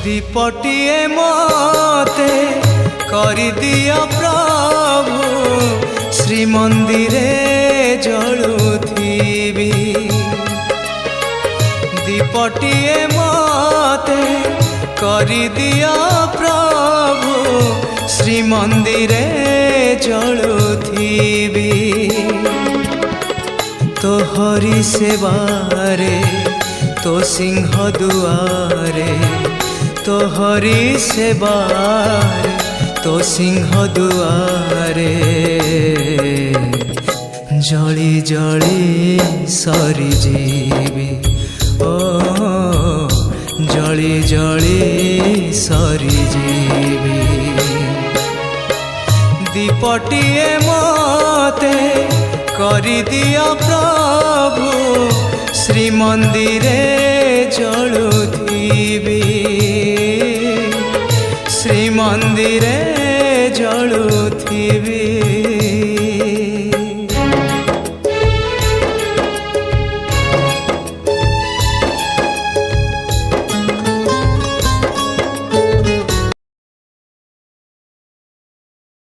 दीपटिए मते करि दिया प्रभु श्रीमंदिरे जलुथिबी दीपटिए मते करि दिया प्रभु श्रीमंदिरे जलुथिबी तोहरी सेवारे तो सिंह दुआरे तोहरी सेवारे तो सिंह दुआरे जली जली सरी जीवी ओ जली जली सरी जीवी दीपटिए मते करि दिया प्रभु श्रीमंदिरे जलुथिबी श्रीमंदिरे जलुथिबी।